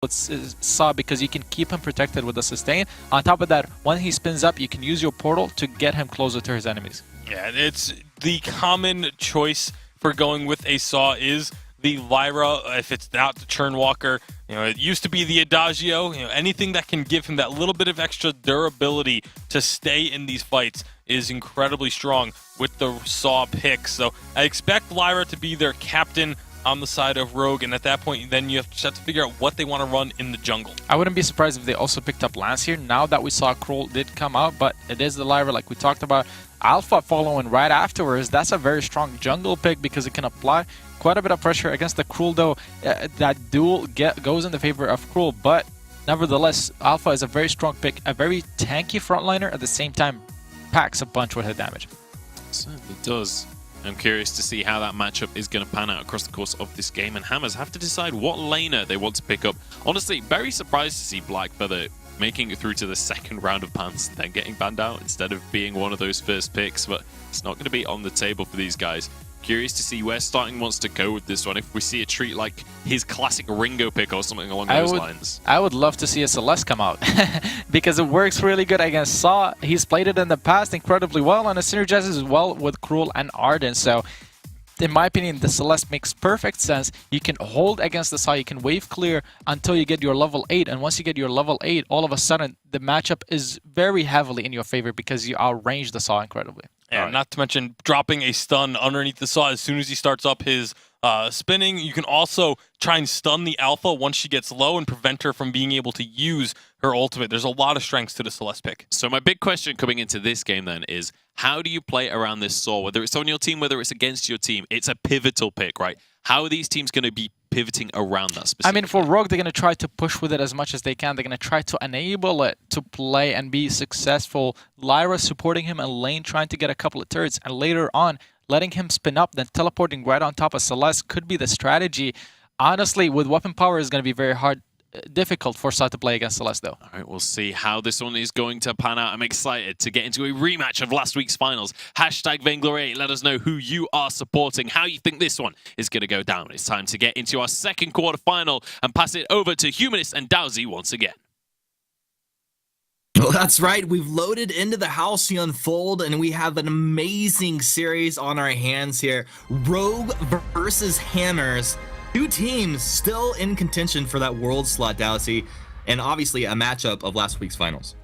with Saw because you can keep him protected with the sustain. On top of that, when he spins up, you can use your portal to get him closer to his enemies. Yeah, it's the common choice for going with a Saw is the Lyra. If it's not the Churnwalker, it used to be the Adagio. Anything that can give him that little bit of extra durability to stay in these fights is incredibly strong with the Saw pick. So I expect Lyra to be their captain on the side of Rogue, and at that point, then you just have to figure out what they want to run in the jungle. I wouldn't be surprised if they also picked up Lance here, now that we saw Cruel did come out, but it is the Lyra like we talked about. Alpha following right afterwards, that's a very strong jungle pick because it can apply quite a bit of pressure against the Cruel, though. That duel goes in the favor of Cruel, but nevertheless, Alpha is a very strong pick, a very tanky frontliner, at the same time packs a bunch with hit damage. Certainly does. I'm curious to see how that matchup is going to pan out across the course of this game, and Hammers have to decide what laner they want to pick up. Honestly, very surprised to see Blackfeather making it through to the second round of bans, then getting banned out instead of being one of those first picks, but it's not going to be on the table for these guys. Curious to see where Starting wants to go with this one, if we see a treat like his classic Ringo pick or something along those lines. I would love to see a Celeste come out because it works really good against Saw. He's played it in the past incredibly well, and it synergizes well with Cruel and Arden. So in my opinion, the Celeste makes perfect sense. You can hold against the Saw, you can wave clear until you get your level 8, and once you get your level 8, all of a sudden the matchup is very heavily in your favor because you outrange the Saw incredibly. Yeah, not to mention dropping a stun underneath the Saw as soon as he starts up his spinning. You can also try and stun the Alpha once she gets low and prevent her from being able to use her ultimate. There's a lot of strengths to the Celeste pick. So my big question coming into this game then is, how do you play around this Saw? Whether it's on your team, whether it's against your team, it's a pivotal pick, right? How are these teams going to be pivoting around that specifically? I mean, for Rogue, they're going to try to push with it as much as they can. They're going to try to enable it to play and be successful. Lyra supporting him in lane, trying to get a couple of turrets, and later on, letting him spin up, then teleporting right on top of Celeste could be the strategy. Honestly, with weapon power, is going to be very difficult for Saw to play against Celeste, though. All right, we'll see how this one is going to pan out. I'm excited to get into a rematch of last week's finals. Hashtag Vainglory, let us know who you are supporting, how you think this one is going to go down. It's time to get into our second quarterfinal and pass it over to Humanist and Dowsy once again. Well, that's right. We've loaded into the Halcyon Fold, and we have an amazing series on our hands here. Rogue versus Hammers. Two teams still in contention for that world slot, Dowsy, and obviously a matchup of last week's finals.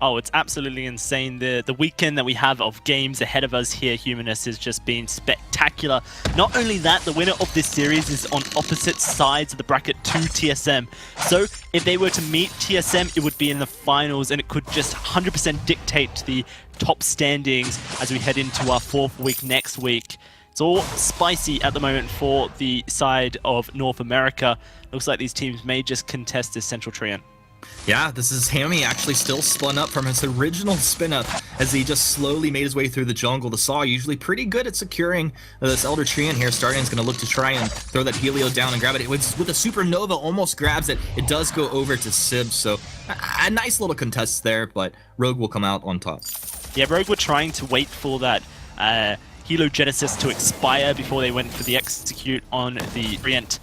Oh, it's absolutely insane. The weekend that we have of games ahead of us here, Humanist, has just been spectacular. Not only that, the winner of this series is on opposite sides of the bracket to TSM. So if they were to meet TSM, it would be in the finals, and it could just 100% dictate the top standings as we head into our fourth week next week. It's all spicy at the moment for the side of North America. Looks like these teams may just contest this central Treant. Yeah, this is Hammy actually still spun up from his original spin up as he just slowly made his way through the jungle. The Saw usually pretty good at securing this Elder Treant here. Starting's going to look to try and throw that Helio down and grab it. With the Supernova, almost grabs it. It does go over to Sib, so a nice little contest there, but Rogue will come out on top. Yeah, Rogue were trying to wait for that Heliogenesis to expire before they went for the execute on the Treant,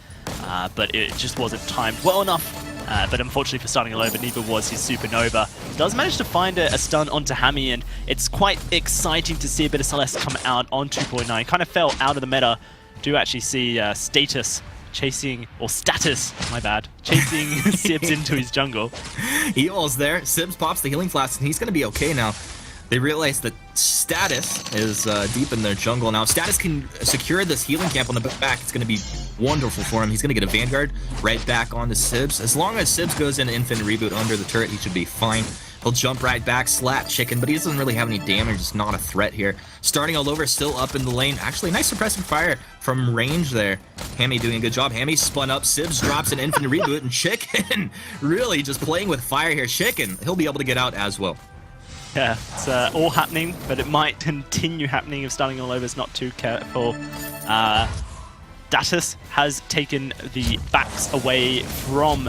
but it just wasn't timed well enough. But unfortunately for Starting Alova, neither was his Supernova. Does manage to find a stun onto Hammy, and it's quite exciting to see a bit of Celeste come out on 2.9. Kind of fell out of the meta. Do actually see Status chasing, or Status, my bad, chasing Sibs into his jungle. He was there. Sibs pops the healing flask, and he's going to be okay now. They realize that Status is deep in their jungle now. Status can secure this healing camp on the back. It's going to be wonderful for him. He's going to get a Vanguard right back onto Sibs. As long as Sibs goes into Infinite Reboot under the turret, he should be fine. He'll jump right back, slap Chicken, but he doesn't really have any damage. It's not a threat here. Starting Alova still up in the lane. Actually, nice suppressing fire from range there. Hammy doing a good job. Hammy spun up. Sibs drops an Infinite Reboot, and Chicken really just playing with fire here. Chicken, he'll be able to get out as well. Yeah, it's all happening, but it might continue happening if Starting Alova's not too careful. Datus has taken the backs away from...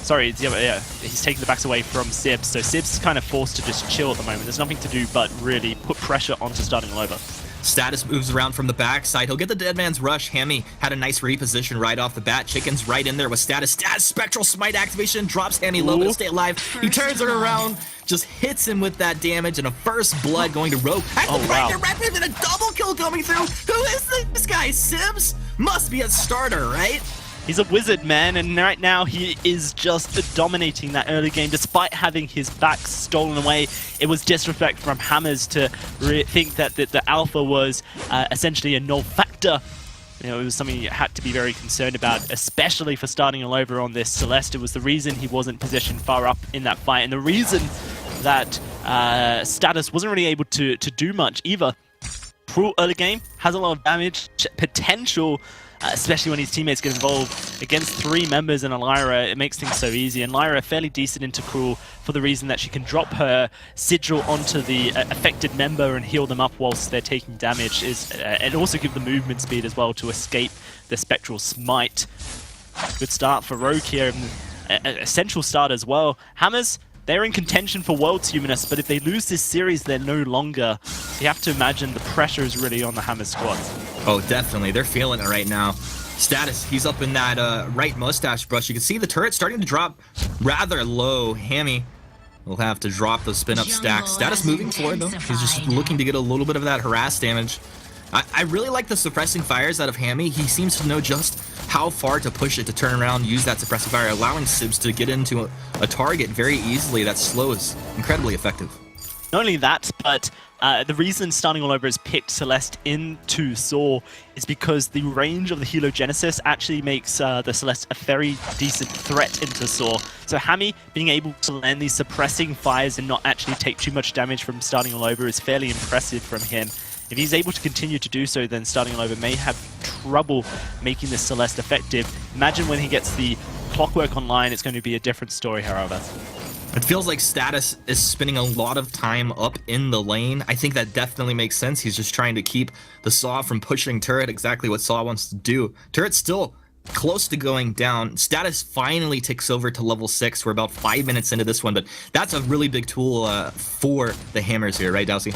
sorry, he's taking the backs away from Sibs, so Sibs is kind of forced to just chill at the moment. There's nothing to do but really put pressure onto Starting Alova. Status moves around from the backside. He'll get the dead man's rush. Hammy had a nice reposition right off the bat. Chicken's right in there with Status. Status Spectral Smite activation drops Hammy low, but he'll stay alive. He turns it around, just hits him with that damage, and a first blood going to Rogue. Rapid and a double kill coming through. Who is this guy? Sibs? Must be a starter, right? He's a wizard, man, and right now he is just dominating that early game despite having his back stolen away. It was disrespect from Hammers to think that the alpha was essentially a null factor. You know, it was something you had to be very concerned about, especially for starting all over on this Celeste. It was the reason he wasn't positioned far up in that fight, and the reason that Status wasn't really able to do much either. Cruel early game, has a lot of damage potential, especially when his teammates get involved. Against 3 members and a Lyra, it makes things so easy. And Lyra fairly decent into Cruel for the reason that she can drop her sigil onto the affected member and heal them up whilst they're taking damage, and also give the movement speed as well to escape the Spectral Smite. Good start for Rogue here, essential start as well. Hammers, they're in contention for Worlds, Humanist, but if they lose this series, they're no longer. So you have to imagine the pressure is really on the Hammers squad. Oh, definitely. They're feeling it right now. Status, he's up in that right mustache brush. You can see the turret starting to drop rather low. Hammy will have to drop those spin-up stacks. Status moving forward, though. He's just looking to get a little bit of that harass damage. I really like the suppressing fires out of Hammy. He seems to know just how far to push it to turn around, use that suppressing fire, allowing Sibs to get into a target very easily. That slow is incredibly effective. Not only that, but the reason starting all over has picked Celeste into Saw is because the range of the Helogenesis actually makes the Celeste a very decent threat into Saw. So Hammy being able to land these suppressing fires and not actually take too much damage from starting all over is fairly impressive from him. If he's able to continue to do so, then starting all over may have trouble making this Celeste effective. Imagine when he gets the clockwork online, it's going to be a different story, however. It feels like Status is spending a lot of time up in the lane. I think that definitely makes sense. He's just trying to keep the Saw from pushing Turret, exactly what Saw wants to do. Turret's still close to going down. Status finally ticks over to level 6. We're about 5 minutes into this one, but that's a really big tool for the Hammers here, right, Dowsey?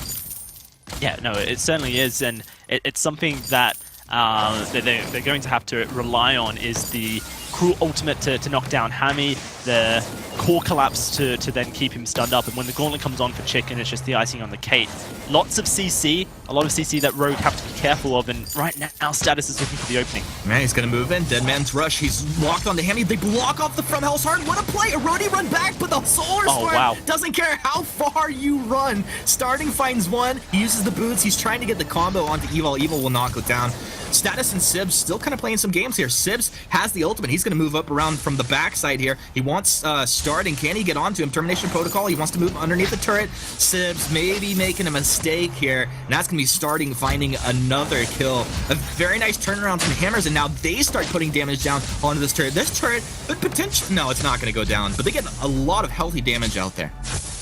Yeah, no, it certainly is, and it's something that they're going to have to rely on is the Cruel ultimate to knock down Hammy, the core collapse to then keep him stunned up, and when the gauntlet comes on for Chicken, it's just the icing on the cake. Lots of CC, a lot of CC that Rogue have to be careful of, and right now Status is looking for the opening. Man, he's gonna move in. Dead Man's Rush. He's locked onto Hammy. They block off the front Hell's Heart. What a play! A roadie run back, but the Solar Storm doesn't care how far you run. Starting finds one. He uses the boots. He's trying to get the combo onto Evil. Evil will knock it down. Status and Sibs still kind of playing some games here. Sibs has the ultimate. He's going to move up around from the backside here. He wants starting. Can he get onto him? Termination Protocol. He wants to move underneath the turret. Sibs maybe making a mistake here. And that's going to be starting finding another kill. A very nice turnaround from Hammers, and now they start putting damage down onto this turret. This turret, the potential... No, it's not going to go down, but they get a lot of healthy damage out there.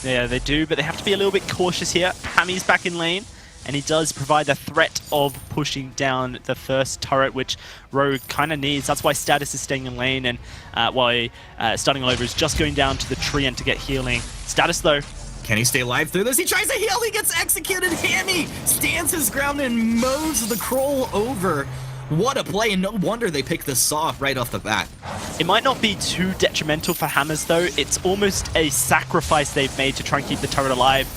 Yeah, they do, but they have to be a little bit cautious here. Hammy's back in lane, and he does provide the threat of pushing down the first turret, which Rogue kind of needs. That's why Status is staying in lane, and why starting all over is just going down to the tree and to get healing. Status, though. Can he stay alive through this? He tries to heal, he gets executed. Hammy stands his ground and mows the Kroll over. What a play, and no wonder they picked this Saw right off the bat. It might not be too detrimental for Hammers, though. It's almost a sacrifice they've made to try and keep the turret alive.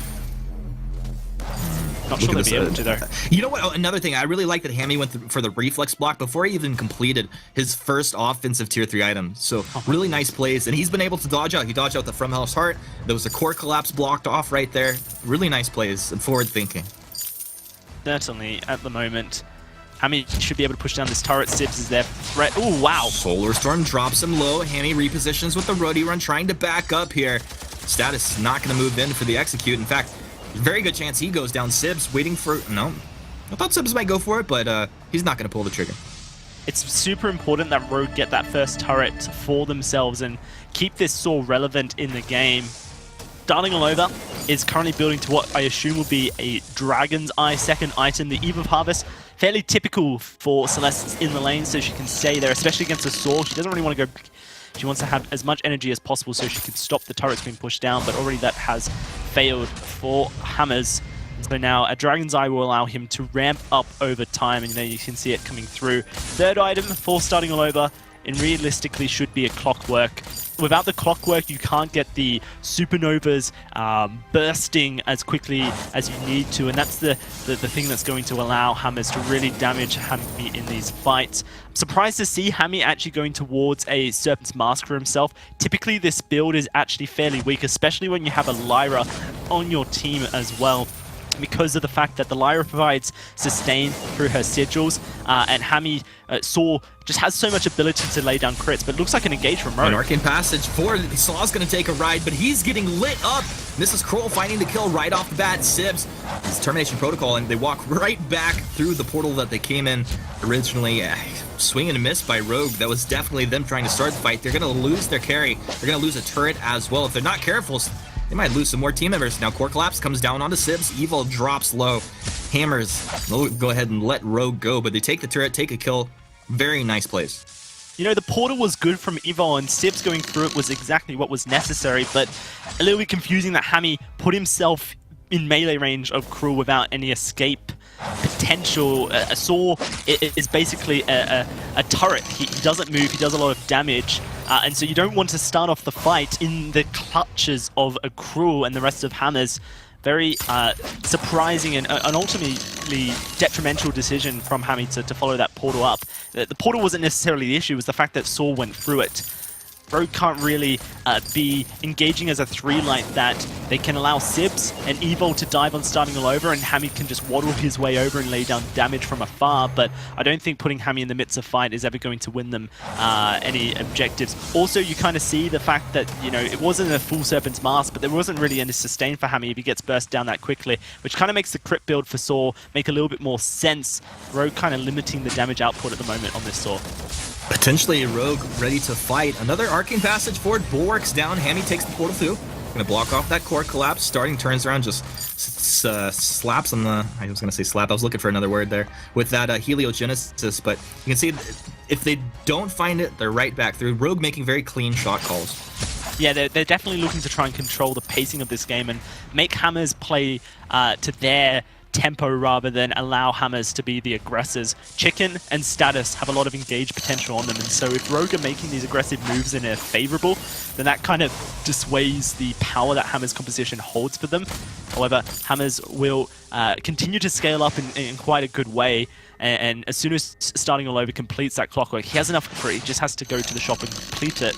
Not sure they'll be able to, though. You know what? Oh, another thing, I really like that Hammy went for the reflex block before he even completed his first offensive tier 3 item. So really nice plays, and he's been able to dodge out. He dodged out the From Hell's Heart. There was a core collapse blocked off right there. Really nice plays and forward thinking. Certainly, at the moment, Hammy should be able to push down this turret. Sibs is their threat. Oh, wow. Solar Storm drops him low. Hammy repositions with the roadie run, trying to back up here. Status not going to move in for the execute. In fact, very good chance he goes down. Sibs waiting for... No. I thought Sibs might go for it, but he's not going to pull the trigger. It's super important that Rogue get that first turret for themselves and keep this Saw relevant in the game. Starting all over is currently building to what I assume will be a Dragon's Eye second item, the Eve of Harvest. Fairly typical for Celeste in the lane, so she can stay there, especially against a Saw. She doesn't really want to go... She wants to have as much energy as possible so she can stop the turrets being pushed down, but already that has failed for Hammers. So now a Dragon's Eye will allow him to ramp up over time, and you can see it coming through. Third item for starting all over, and realistically should be a Clockwork. Without the Clockwork, you can't get the supernovas bursting as quickly as you need to, and that's the thing that's going to allow Hammers to really damage Hammy in these fights. I'm surprised to see Hammy actually going towards a Serpent's Mask for himself. Typically, this build is actually fairly weak, especially when you have a Lyra on your team as well, because of the fact that the Lyra provides sustain through her sigils, and Hammy Saw just has so much ability to lay down crits, but looks like an engage from Rogue. An Arcane Passage for Saw's gonna take a ride, but he's getting lit up. This is Kroll finding the kill right off the bat. Sibs, his Termination Protocol, and they walk right back through the portal that they came in originally. Swing and a miss by Rogue. That was definitely them trying to start the fight. They're gonna lose their carry. They're gonna lose a turret as well. If they're not careful, they might lose some more team members. Now Core Collapse comes down onto Sibs. Evil drops low. Hammers, they'll go ahead and let Rogue go, but they take the turret, take a kill. Very nice plays. You know, the portal was good from Evo, and Sibs going through it was exactly what was necessary, but a little bit confusing that Hammy put himself in melee range of Cruel without any escape potential. A Saw is basically a turret. He doesn't move, he does a lot of damage, and so you don't want to start off the fight in the clutches of a Cruel and the rest of Hammers. Very surprising and ultimately detrimental decision from Hammy to follow that portal up. The portal wasn't necessarily the issue, it was the fact that Saw went through it. Rogue can't really be engaging as a 3 like that. They can allow Sibs and Evo to dive on starting all over, and Hammy can just waddle his way over and lay down damage from afar, but I don't think putting Hammy in the midst of fight is ever going to win them any objectives. Also, you kind of see the fact that, you know, it wasn't a full Serpent's Mask, but there wasn't really any sustain for Hammy if he gets burst down that quickly, which kind of makes the crit build for Saw make a little bit more sense. Rogue kind of limiting the damage output at the moment on this Saw. Potentially a Rogue ready to fight. Another Arcane Passage forward. Bulwark's down. Hammy takes the portal through. Gonna block off that Core Collapse. Starting turns around, just slaps on the... I was gonna say slap. I was looking for another word there. With that Heliogenesis, but you can see if they don't find it, they're right back through. Rogue making very clean shot calls. Yeah, they're definitely looking to try and control the pacing of this game and make Hammers play to their tempo rather than allow Hammers to be the aggressors. Chicken and Status have a lot of engaged potential on them, and so if Rogue are making these aggressive moves and are favorable, then that kind of dissuades the power that Hammers' composition holds for them. However, Hammers will continue to scale up in quite a good way, and as soon as starting all over completes that Clockwork, he has enough for it. He just has to go to the shop and complete it.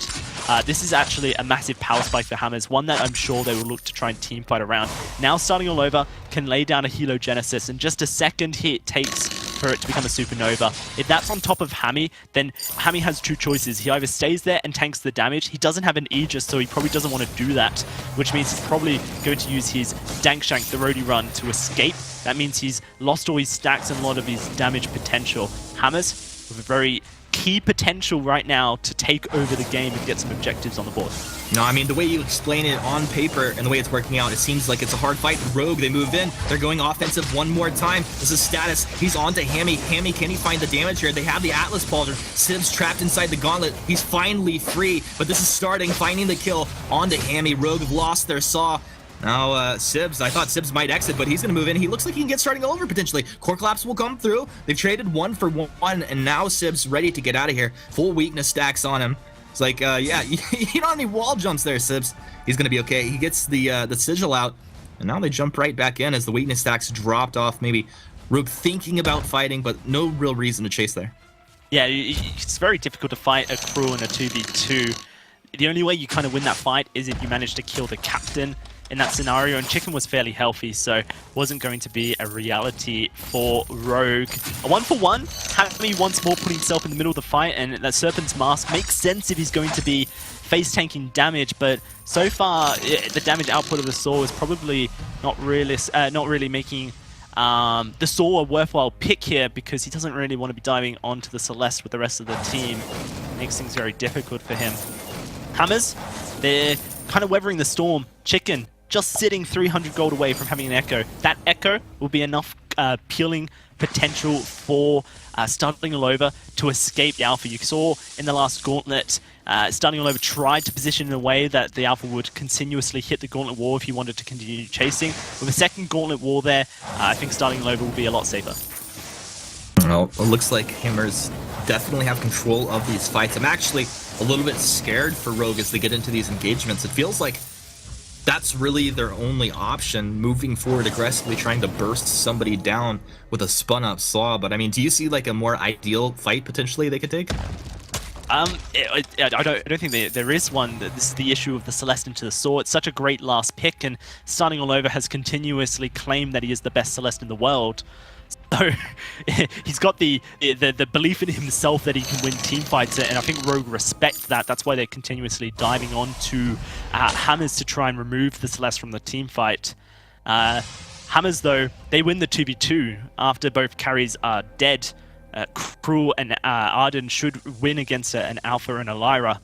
This is actually a massive power spike for Hammers, one that I'm sure they will look to try and team fight around. Now starting all over can lay down a Heliogenesis, and just a second hit takes for it to become a supernova. If that's on top of Hammy, then Hammy has two choices. He either stays there and tanks the damage. He doesn't have an Aegis, so he probably doesn't want to do that, which means he's probably going to use his Dank Shank, the roadie run, to escape. That means he's lost all his stacks and a lot of his damage potential. Hammers with a very key potential right now to take over the game and get some objectives on the board. No, I mean, the way you explain it on paper and the way it's working out, it seems like it's a hard fight. Rogue, they move in. They're going offensive one more time. This is Status. He's on to Hammy. Hammy, can he find the damage here? They have the Atlas Pauldron. Sibs trapped inside the gauntlet. He's finally free, but this is starting, finding the kill onto Hammy. Rogue have lost their Saw. Now, Sibs, I thought Sibs might exit, but he's going to move in. He looks like he can get starting all over, potentially. Core Collapse will come through. They've traded 1 for 1, and now Sibs ready to get out of here. Full weakness stacks on him. It's like, yeah, you don't have any wall jumps there, Sibs. He's going to be okay. He gets the sigil out, and now they jump right back in as the weakness stacks dropped off. Maybe Rogue thinking about fighting, but no real reason to chase there. Yeah, it's very difficult to fight a Crew in a 2v2. The only way you kind of win that fight is if you manage to kill the captain in that scenario, and Chicken was fairly healthy, so wasn't going to be a reality for Rogue. A 1-for-1, Hammy once more put himself in the middle of the fight, and that Serpent's Mask makes sense if he's going to be face tanking damage, but so far the damage output of the Saw is probably not really making the Saw a worthwhile pick here, because he doesn't really want to be diving onto the Celeste with the rest of the team. Makes things very difficult for him. Hammers, they're kind of weathering the storm. Chicken just sitting 300 gold away from having an Echo. That Echo will be enough peeling potential for starting all over to escape the Alpha. You saw in the last gauntlet Starting all over tried to position in a way that the Alpha would continuously hit the Gauntlet Wall if he wanted to continue chasing. With a second Gauntlet Wall there, I think Starting all over will be a lot safer. Well, it looks like Hammers definitely have control of these fights. I'm actually a little bit scared for Rogue as they get into these engagements. It feels like that's really their only option, moving forward aggressively, trying to burst somebody down with a spun-up saw. But I mean, do you see like a more ideal fight potentially they could take? I don't think there is one. This is the issue of the Celeste into the Saw. It's such a great last pick, and Starting all over has continuously claimed that he is the best Celeste in the world. So he's got the belief in himself that he can win team fights, and I think Rogue respect that. That's why they're continuously diving on to Hammers to try and remove the Celeste from the team fight. Hammers, though, they win the 2v2 after both carries are dead. Cruel and Arden should win against an Alpha and a Lyra.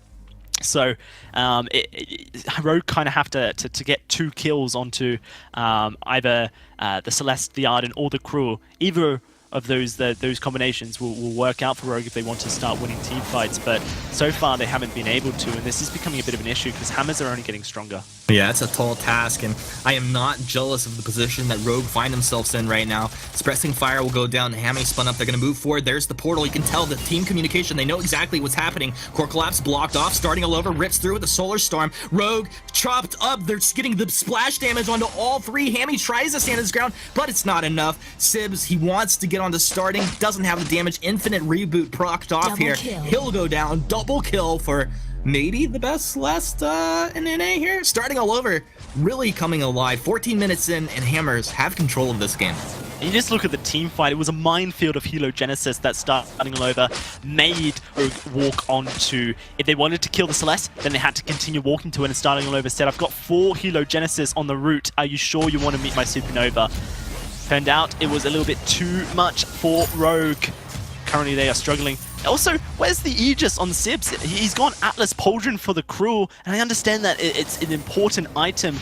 So Rogue kind of have to get 2 kills onto either the Celeste, the Arden, or the Cruel. Either of those combinations will work out for Rogue if they want to start winning team fights, but so far they haven't been able to, and this is becoming a bit of an issue because Hammers are only getting stronger. Yeah, it's a tall task, and I am not jealous of the position that Rogue find themselves in right now. Suppressing Fire will go down, Hammy spun up, they're going to move forward, there's the portal, you can tell the team communication, they know exactly what's happening. Core Collapse blocked off, Starting all over, rips through with a Solar Storm. Rogue chopped up, they're getting the splash damage onto all 3. Hammy tries to stand his ground, but it's not enough. Sibs, he wants to get on the Starting, doesn't have the damage, Infinite Reboot procced off here. He'll go down, double kill for maybe the best Celeste in NA here. Starting all over, really coming alive. 14 minutes in, and Hammers have control of this game. And you just look at the team fight, it was a minefield of Helogenesis that Starting all over made Rogue walk onto. If they wanted to kill the Celeste, then they had to continue walking to it, and Starting all over said, I've got 4 Helogenesis on the route, are you sure you want to meet my Supernova? Turned out it was a little bit too much for Rogue. Currently they are struggling. Also, where's the Aegis on Sibs? He's gone Atlas Pauldron for the Cruel, and I understand that it's an important item.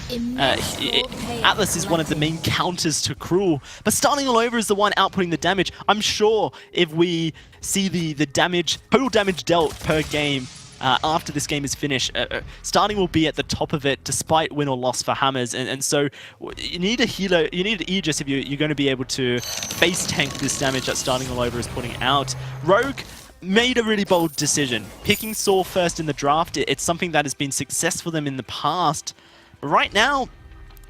Atlas is one of the main counters to Cruel, but Starting all over is the one outputting the damage. I'm sure if we see the damage, total damage dealt per game, after this game is finished, Starting will be at the top of it despite win or loss for Hammers, and so you need a healer, you need an Aegis if you're going to be able to face tank this damage that Starting all over is putting out. Rogue made a really bold decision. Picking Saw first in the draft, it's something that has been successful for them in the past, but right now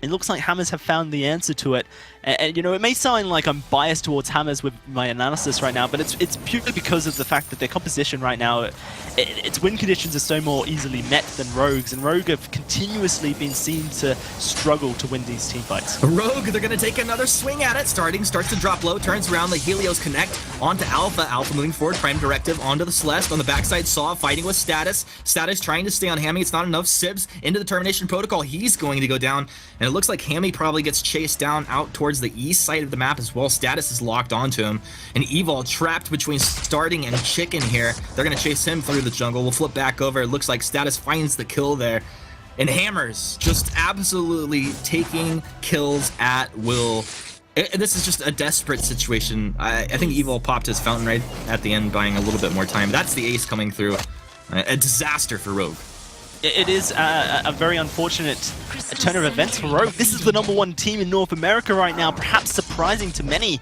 it looks like Hammers have found the answer to it. And you know, it may sound like I'm biased towards Hammers with my analysis right now, but it's purely because of the fact that their composition right now, its win conditions are so more easily met than Rogue's, and Rogue have continuously been seen to struggle to win these team fights. Rogue, they're going to take another swing at it. Starting starts to drop low, turns around, the Helios connect onto Alpha. Alpha moving forward, Prime Directive onto the Celeste. On the backside, Saw fighting with Status. Status trying to stay on Hammy, it's not enough. Sibs into the Termination Protocol, he's going to go down, and it looks like Hammy probably gets chased down out towards the east side of the map as well. Status is locked onto him, and Evil trapped between Starting and Chicken here. They're going to chase him through the jungle. We'll flip back over. It looks like Status finds the kill there, and Hammers just absolutely taking kills at will. This is just a desperate situation. I think Evil popped his fountain right at the end, buying a little bit more time. That's the ace coming through. A disaster for Rogue. It is a very unfortunate turn of events for Rogue. This is the #1 team in North America right now, perhaps surprising to many.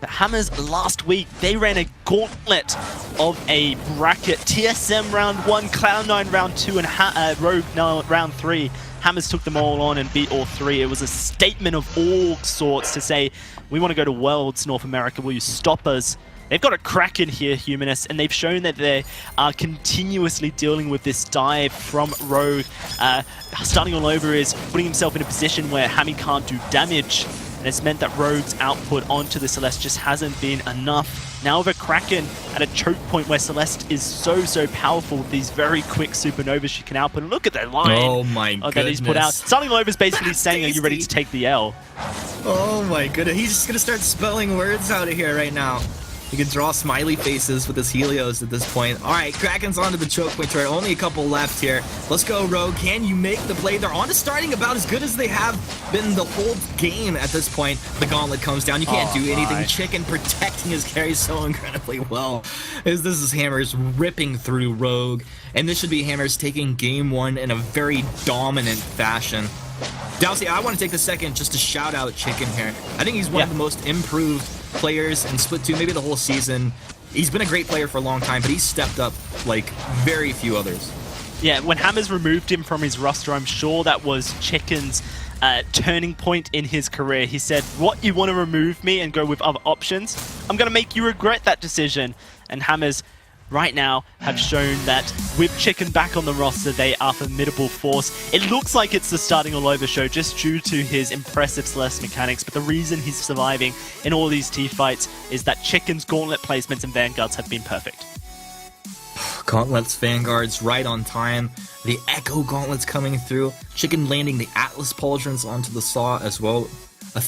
But Hammers last week, they ran a gauntlet of a bracket. TSM round 1, Cloud9 round 2, and Rogue round 3. Hammers took them all on and beat all 3. It was a statement of all sorts to say, we want to go to Worlds North America, will you stop us? They've got a Kraken here, Humanist, and they've shown that they are continuously dealing with this dive from Rogue. Starting all over is putting himself in a position where Hammy can't do damage, and it's meant that Rogue's output onto the Celeste just hasn't been enough. Now with a Kraken at a choke point where Celeste is so powerful with these very quick supernovas she can output. And look at that line oh my goodness. That he's put out. Starting all over is basically saying, are you ready to take the L? Oh my goodness, he's just going to start spelling words out of here right now. You can draw smiley faces with his Helios at this point. All right, Kraken's onto the choke point turret. Only a couple left here. Let's go, Rogue. Can you make the play? They're on to starting about as good as they have been the whole game at this point. The gauntlet comes down. You can't do anything. Chicken protecting his carry so incredibly well. As this is Hammers ripping through Rogue. And this should be Hammers taking game one in a very dominant fashion. Dowsy, I want to take a second just to shout out Chicken here. I think he's one of the most improved players in Split 2, maybe the whole season. He's been a great player for a long time, but he's stepped up like very few others. Yeah, when Hammers removed him from his roster, I'm sure that was Chicken's turning point in his career. He said, what, you want to remove me and go with other options? I'm going to make you regret that decision. And Hammers right now have shown that with Chicken back on the roster, they are a formidable force. It looks like it's the starting all over show just due to his impressive Celeste mechanics, but the reason he's surviving in all these T-fights is that Chicken's gauntlet placements and vanguards have been perfect. Gauntlets, vanguards, right on time. The Echo gauntlets coming through. Chicken landing the Atlas pauldrons onto the Saw as well. A